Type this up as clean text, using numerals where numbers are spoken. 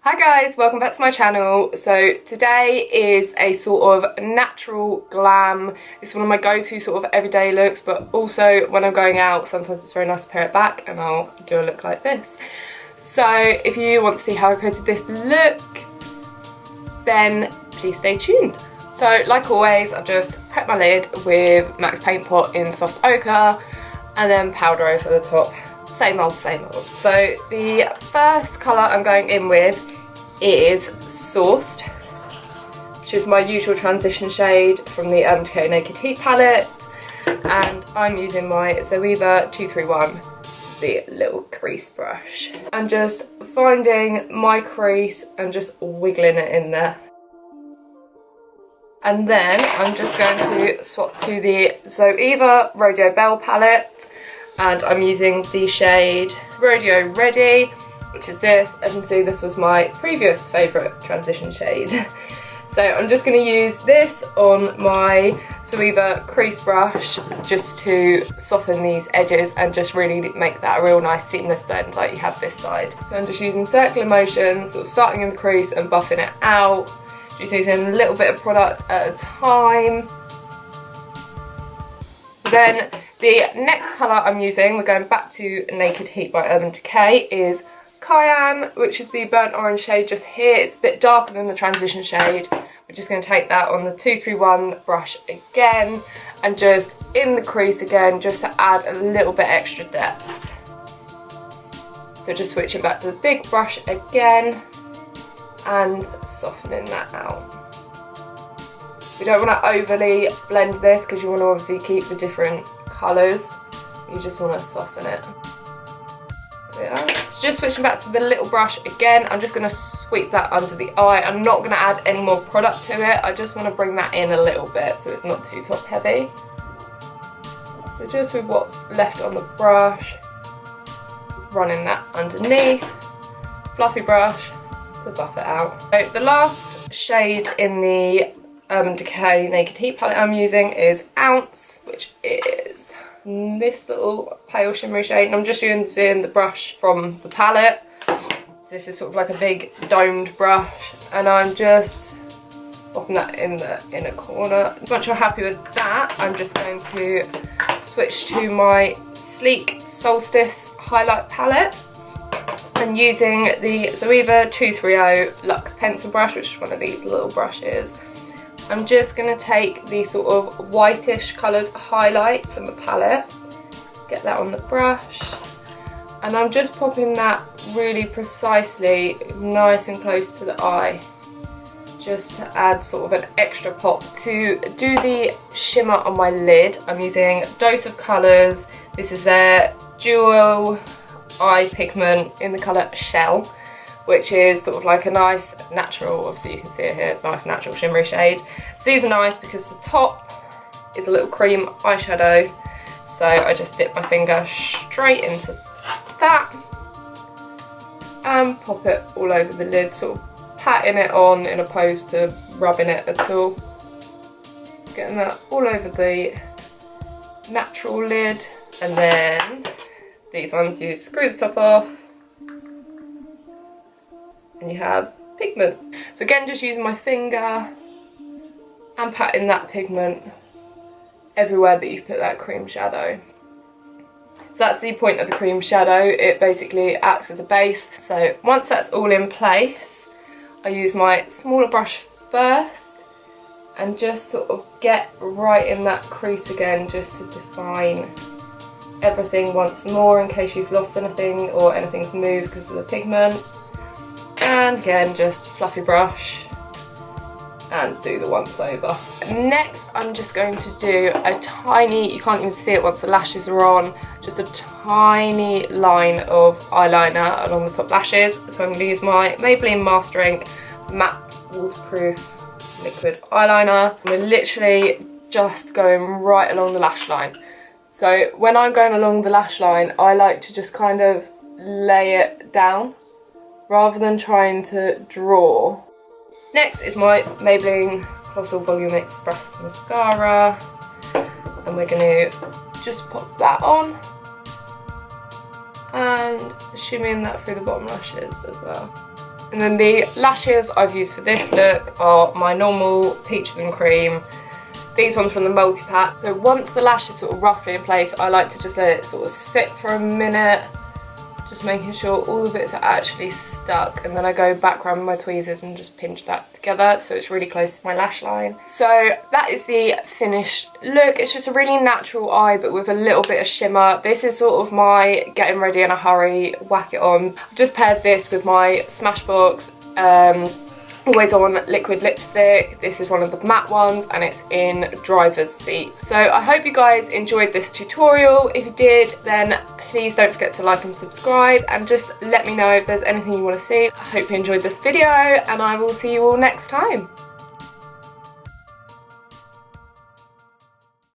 Hi guys, welcome back to my channel. So today is a sort of natural glam. It's one of my go-to sort of everyday looks, but also when I'm going out sometimes it's very nice to pair it back and I'll do a look like this. So if you want to see how I created this look, then please stay tuned. So like always, I've just prepped my lid with MAC's Paint Pot in soft ochre and then powder over the top. Same old, same old. So the first colour I'm going in with is Sourced, which is my usual transition shade from the DECAY Naked Heat palette, and I'm using my ZOEVA 231, the little crease brush. I'm just finding my crease and just wiggling it in there. And then I'm just going to swap to the ZOEVA Rodeo Belle palette, and I'm using the shade Rodeo Ready, which is this. As you can see, this was my previous favourite transition shade. So I'm just going to use this on my ZOEVA crease brush just to soften these edges and just really make that a real nice seamless blend like you have this side. So I'm just using circular motions, sort of starting in the crease and buffing it out. Just using a little bit of product at a time. Then the next colour I'm using, we're going back to Naked Heat by DECAY, is Cayenne, which is the burnt orange shade just here. It's a bit darker than the transition shade. We're just going to take that on the 231 brush again and just in the crease again, just to add a little bit extra depth. So just switching back to the big brush again and softening that out. You don't want to overly blend this because you want to obviously keep the different colours. You just want to soften it. So just switching back to the little brush again, I'm just going to sweep that under the eye. I'm not going to add any more product to it. I just want to bring that in a little bit so it's not too top heavy. So just with what's left on the brush, running that underneath, fluffy brush to buff it out. So the last shade in the DECAY Naked Heat palette I'm using is Ounce, which is this little pale shimmery shade, and I'm just using the brush from the palette. So this is sort of like a big domed brush, and I'm just popping that in the inner corner. Once you're happy with that, I'm just going to switch to my sleek Solstice highlight palette. I'm using the ZOEVA 230 Luxe pencil brush, which is one of these little brushes. I'm just going to take the sort of whitish coloured highlight from the palette, get that on the brush, and I'm just popping that really precisely nice and close to the eye, just to add sort of an extra pop. To do the shimmer on my lid, I'm using Dose of Colours. This is their dual eye pigment in the colour Shell, which is sort of like a nice natural, obviously you can see it here, nice natural shimmery shade. So these are nice because the top is a little cream eyeshadow, so I just dip my finger straight into that and pop it all over the lid, sort of patting it on in opposed to rubbing it at all. Getting that all over the natural lid, and then these ones you screw the top off, and you have pigment. So again, just using my finger and patting that pigment everywhere that you've put that cream shadow. So that's the point of the cream shadow. It basically acts as a base. So once that's all in place, I use my smaller brush first and just sort of get right in that crease again, just to define everything once more in case you've lost anything or anything's moved because of the pigment. And again, just fluffy brush and do the once over. Next, I'm just going to do a tiny, you can't even see it once the lashes are on, just a tiny line of eyeliner along the top lashes. So I'm going to use my Maybelline Master Ink Matte Waterproof Liquid Eyeliner. We're literally just going right along the lash line. So when I'm going along the lash line, I like to just kind of lay it down rather than trying to draw. Next is my Maybelline Colossal Volume Express Mascara, and we're going to just pop that on and shimmying that through the bottom lashes as well. And then the lashes I've used for this look are my normal Peaches and Cream. These ones from the multi-pack. So once the lash is sort of roughly in place, I like to just let it sort of sit for a minute, just making sure all the bits are actually stuck, and then I go back around with my tweezers and just pinch that together so it's really close to my lash line. So that is the finished look. It's just a really natural eye but with a little bit of shimmer. This is sort of my getting ready in a hurry, whack it on. I've just paired this with my Smashbox Always On liquid lipstick. This is one of the matte ones and it's in driver's seat. So I hope you guys enjoyed this tutorial. If you did, then please don't forget to like and subscribe, and just let me know if there's anything you want to see. I hope you enjoyed this video and I will see you all next time.